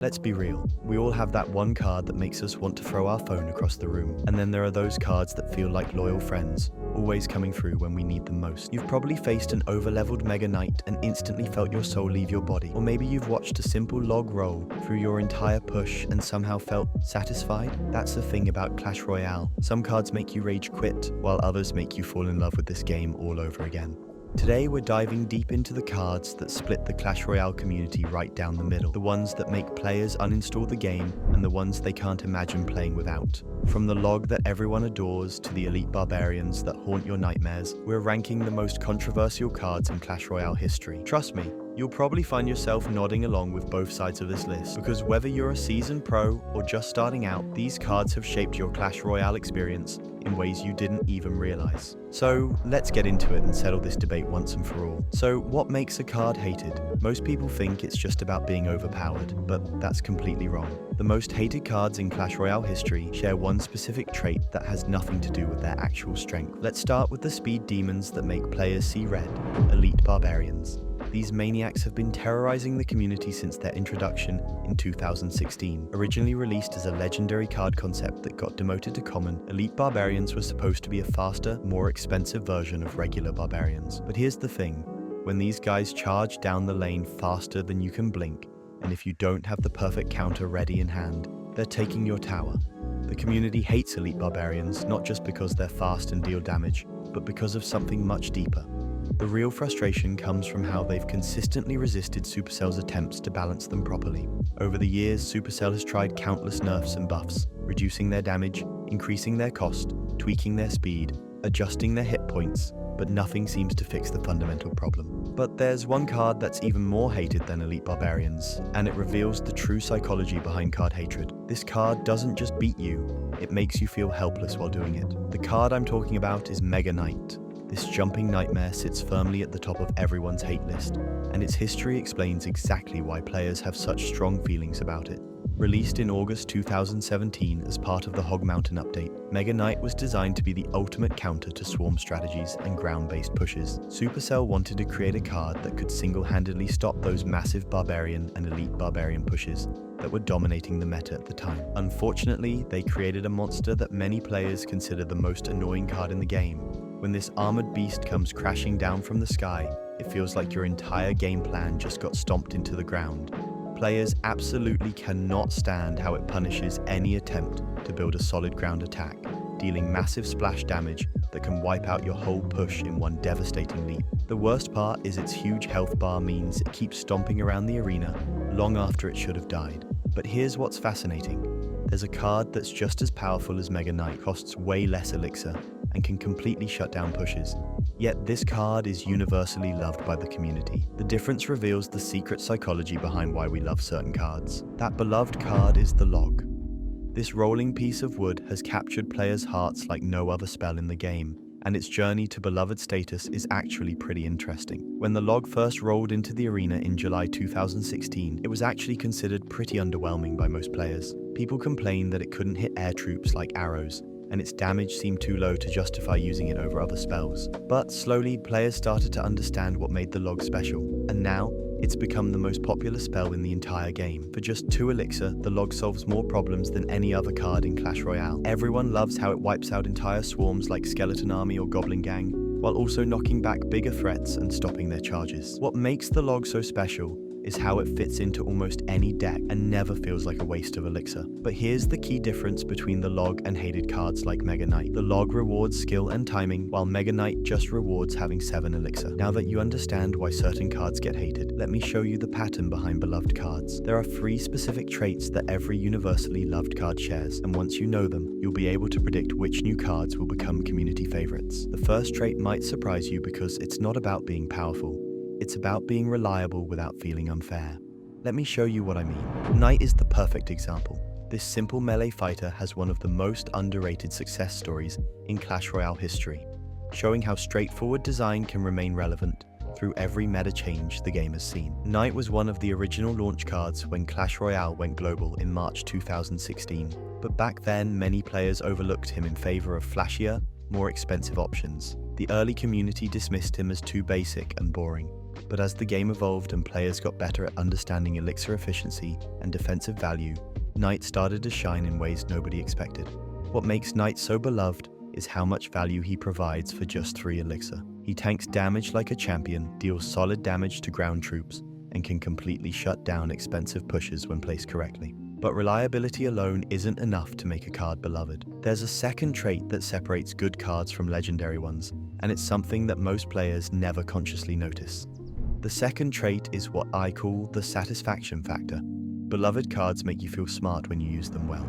Let's be real, we all have that one card that makes us want to throw our phone across the room. And then there are those cards that feel like loyal friends, always coming through when we need them most. You've probably faced an over-leveled Mega Knight and instantly felt your soul leave your body. Or maybe you've watched a simple log roll through your entire push and somehow felt satisfied. That's the thing about Clash Royale. Some cards make you rage quit, while others make you fall in love with this game all over again. Today we're diving deep into the cards that split the Clash Royale community right down the middle. The ones that make players uninstall the game and the ones they can't imagine playing without. From the log that everyone adores to the elite barbarians that haunt your nightmares, we're ranking the most controversial cards in Clash Royale history. Trust me, you'll probably find yourself nodding along with both sides of this list, because whether you're a seasoned pro or just starting out, these cards have shaped your Clash Royale experience in ways you didn't even realize. So let's get into it and settle this debate once and for all. So what makes a card hated? Most people think it's just about being overpowered, but that's completely wrong. The most hated cards in Clash Royale history share one specific trait that has nothing to do with their actual strength. Let's start with the speed demons that make players see red, elite barbarians. These maniacs have been terrorizing the community since their introduction in 2016. Originally released as a legendary card concept that got demoted to common, elite barbarians were supposed to be a faster, more expensive version of regular barbarians. But here's the thing, when these guys charge down the lane faster than you can blink, and if you don't have the perfect counter ready in hand, they're taking your tower. The community hates elite barbarians, not just because they're fast and deal damage, but because of something much deeper. The real frustration comes from how they've consistently resisted Supercell's attempts to balance them properly. Over the years, Supercell has tried countless nerfs and buffs, reducing their damage, increasing their cost, tweaking their speed, adjusting their hit points, but nothing seems to fix the fundamental problem. But there's one card that's even more hated than elite barbarians, and it reveals the true psychology behind card hatred. This card doesn't just beat you, it makes you feel helpless while doing it. The card I'm talking about is Mega Knight. This jumping nightmare sits firmly at the top of everyone's hate list, and its history explains exactly why players have such strong feelings about it. Released in August 2017 as part of the Hog Mountain update, Mega Knight was designed to be the ultimate counter to swarm strategies and ground-based pushes. Supercell wanted to create a card that could single-handedly stop those massive barbarian and elite barbarian pushes that were dominating the meta at the time. Unfortunately, they created a monster that many players consider the most annoying card in the game. When this armored beast comes crashing down from the sky, it feels like your entire game plan just got stomped into the ground. Players absolutely cannot stand how it punishes any attempt to build a solid ground attack, dealing massive splash damage that can wipe out your whole push in one devastating leap. The worst part is its huge health bar means it keeps stomping around the arena long after it should have died. But here's what's fascinating. There's a card that's just as powerful as Mega Knight, costs way less elixir, and can completely shut down pushes. Yet this card is universally loved by the community. The difference reveals the secret psychology behind why we love certain cards. That beloved card is the log. This rolling piece of wood has captured players' hearts like no other spell in the game, and its journey to beloved status is actually pretty interesting. When the log first rolled into the arena in July 2016, it was actually considered pretty underwhelming by most players. People complained that it couldn't hit air troops like arrows, and its damage seemed too low to justify using it over other spells. But slowly, players started to understand what made the log special, and now, it's become the most popular spell in the entire game. For just 2 elixir, the log solves more problems than any other card in Clash Royale. Everyone loves how it wipes out entire swarms like Skeleton Army or Goblin Gang, while also knocking back bigger threats and stopping their charges. What makes the log so special is how it fits into almost any deck and never feels like a waste of elixir. But here's the key difference between the log and hated cards like Mega Knight. The log rewards skill and timing, while Mega Knight just rewards having 7 elixir. Now that you understand why certain cards get hated, let me show you the pattern behind beloved cards. There are 3 specific traits that every universally loved card shares, and once you know them, you'll be able to predict which new cards will become community favorites. The first trait might surprise you because it's not about being powerful. It's about being reliable without feeling unfair. Let me show you what I mean. Knight is the perfect example. This simple melee fighter has one of the most underrated success stories in Clash Royale history, showing how straightforward design can remain relevant through every meta change the game has seen. Knight was one of the original launch cards when Clash Royale went global in March 2016, but back then many players overlooked him in favor of flashier, more expensive options. The early community dismissed him as too basic and boring, But as the game evolved and players got better at understanding elixir efficiency and defensive value, Knight started to shine in ways nobody expected. What makes Knight so beloved is how much value he provides for just 3 elixir. He tanks damage like a champion, deals solid damage to ground troops, and can completely shut down expensive pushes when placed correctly. But reliability alone isn't enough to make a card beloved. There's a second trait that separates good cards from legendary ones, and it's something that most players never consciously notice. The second trait is what I call the satisfaction factor. Beloved cards make you feel smart when you use them well.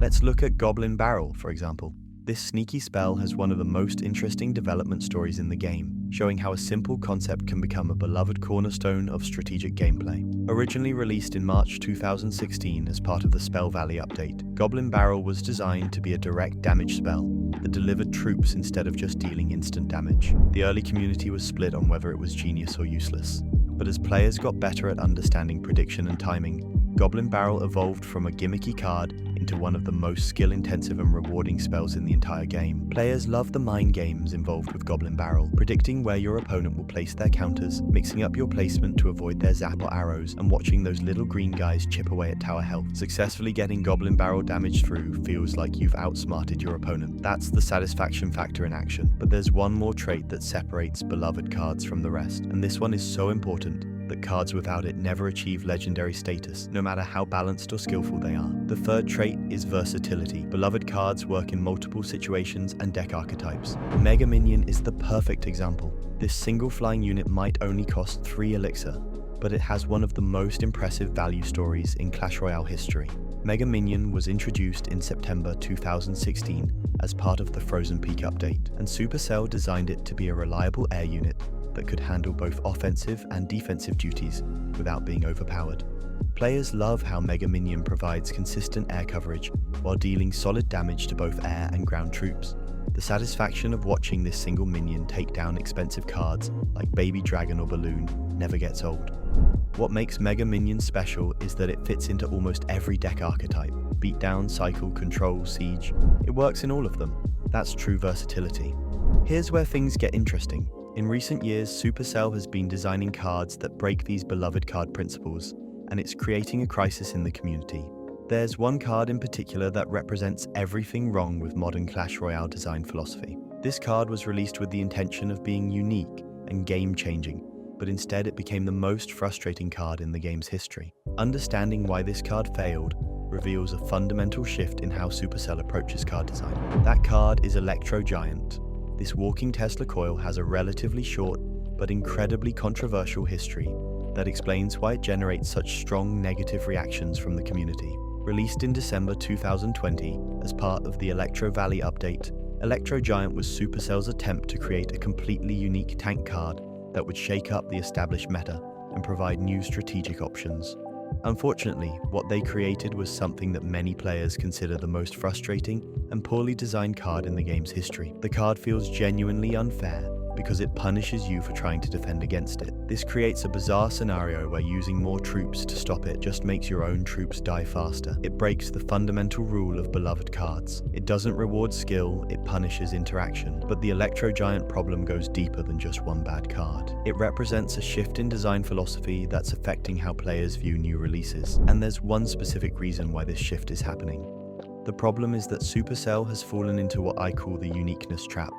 Let's look at Goblin Barrel, for example. This sneaky spell has one of the most interesting development stories in the game, showing how a simple concept can become a beloved cornerstone of strategic gameplay. Originally released in March 2016 as part of the Spell Valley update, Goblin Barrel was designed to be a direct damage spell that delivered troops instead of just dealing instant damage. The early community was split on whether it was genius or useless, but as players got better at understanding prediction and timing, Goblin Barrel evolved from a gimmicky card into one of the most skill-intensive and rewarding spells in the entire game. Players love the mind games involved with Goblin Barrel, predicting where your opponent will place their counters, mixing up your placement to avoid their zap or arrows, and watching those little green guys chip away at tower health. Successfully getting Goblin Barrel damage through feels like you've outsmarted your opponent. That's the satisfaction factor in action. But there's one more trait that separates beloved cards from the rest, and this one is so important that cards without it never achieve legendary status, no matter how balanced or skillful they are. The third trait is versatility. Beloved cards work in multiple situations and deck archetypes. Mega Minion is the perfect example. This single flying unit might only cost 3 elixir, but it has one of the most impressive value stories in Clash Royale history. Mega Minion was introduced in September 2016 as part of the Frozen Peak update, and Supercell designed it to be a reliable air unit that could handle both offensive and defensive duties without being overpowered. Players love how Mega Minion provides consistent air coverage while dealing solid damage to both air and ground troops. The satisfaction of watching this single minion take down expensive cards like Baby Dragon or Balloon never gets old. What makes Mega Minion special is that it fits into almost every deck archetype. Beatdown, Cycle, Control, Siege. It works in all of them. That's true versatility. Here's where things get interesting. In recent years, Supercell has been designing cards that break these beloved card principles, and it's creating a crisis in the community. There's one card in particular that represents everything wrong with modern Clash Royale design philosophy. This card was released with the intention of being unique and game-changing, but instead it became the most frustrating card in the game's history. Understanding why this card failed reveals a fundamental shift in how Supercell approaches card design. That card is Electro Giant. This walking Tesla coil has a relatively short but incredibly controversial history that explains why it generates such strong negative reactions from the community. Released in December 2020 as part of the Electro Valley update, Electro Giant was Supercell's attempt to create a completely unique tank card that would shake up the established meta and provide new strategic options. Unfortunately, what they created was something that many players consider the most frustrating and poorly designed card in the game's history. The card feels genuinely unfair because it punishes you for trying to defend against it. This creates a bizarre scenario where using more troops to stop it just makes your own troops die faster. It breaks the fundamental rule of beloved cards. It doesn't reward skill, it punishes interaction. But the Electro Giant problem goes deeper than just one bad card. It represents a shift in design philosophy that's affecting how players view new releases. And there's one specific reason why this shift is happening. The problem is that Supercell has fallen into what I call the uniqueness trap.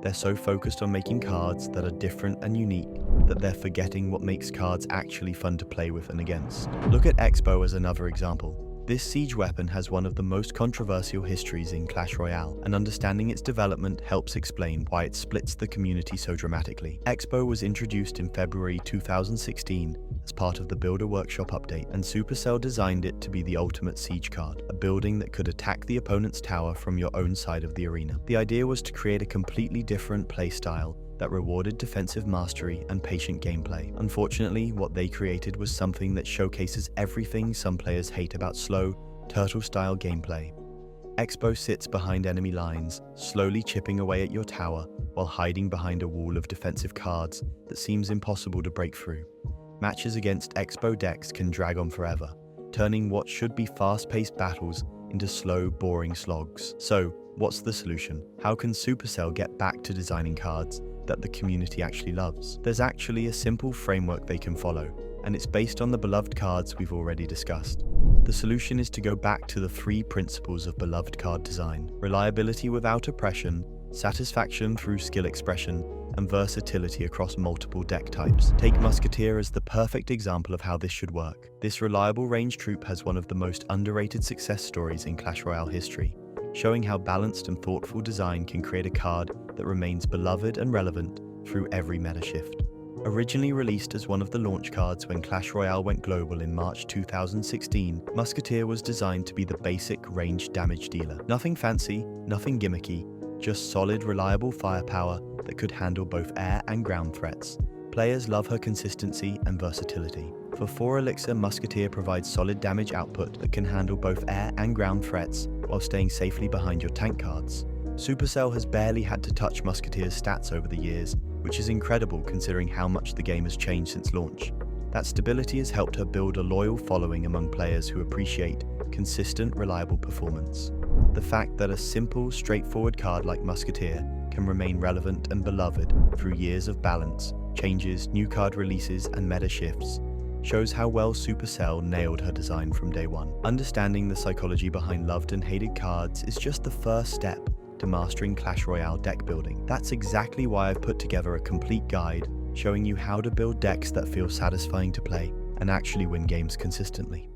They're so focused on making cards that are different and unique that they're forgetting what makes cards actually fun to play with and against. Look at Expo as another example. This siege weapon has one of the most controversial histories in Clash Royale, and understanding its development helps explain why it splits the community so dramatically. Expo was introduced in February 2016 as part of the Builder Workshop update, and Supercell designed it to be the ultimate siege card, a building that could attack the opponent's tower from your own side of the arena. The idea was to create a completely different playstyle that rewarded defensive mastery and patient gameplay. Unfortunately, what they created was something that showcases everything some players hate about slow, turtle-style gameplay. Expo sits behind enemy lines, slowly chipping away at your tower while hiding behind a wall of defensive cards that seems impossible to break through. Matches against Expo decks can drag on forever, turning what should be fast-paced battles into slow, boring slogs. So, what's the solution? How can Supercell get back to designing cards that the community actually loves. There's actually a simple framework they can follow, and it's based on the beloved cards we've already discussed. The solution is to go back to the 3 principles of beloved card design: reliability without oppression, satisfaction through skill expression, and versatility across multiple deck types. Take Musketeer as the perfect example of how this should work. This reliable range troop has one of the most underrated success stories in Clash Royale history, showing how balanced and thoughtful design can create a card that remains beloved and relevant through every meta shift. Originally released as one of the launch cards when Clash Royale went global in March 2016, Musketeer was designed to be the basic ranged damage dealer. Nothing fancy, nothing gimmicky, just solid, reliable firepower that could handle both air and ground threats. Players love her consistency and versatility. For 4 elixir, Musketeer provides solid damage output that can handle both air and ground threats while staying safely behind your tank cards. Supercell has barely had to touch Musketeer's stats over the years, which is incredible considering how much the game has changed since launch. That stability has helped her build a loyal following among players who appreciate consistent, reliable performance. The fact that a simple, straightforward card like Musketeer can remain relevant and beloved through years of balance, changes, new card releases, and meta shifts shows how well Supercell nailed her design from day one. Understanding the psychology behind loved and hated cards is just the first step to mastering Clash Royale deck building. That's exactly why I've put together a complete guide showing you how to build decks that feel satisfying to play and actually win games consistently.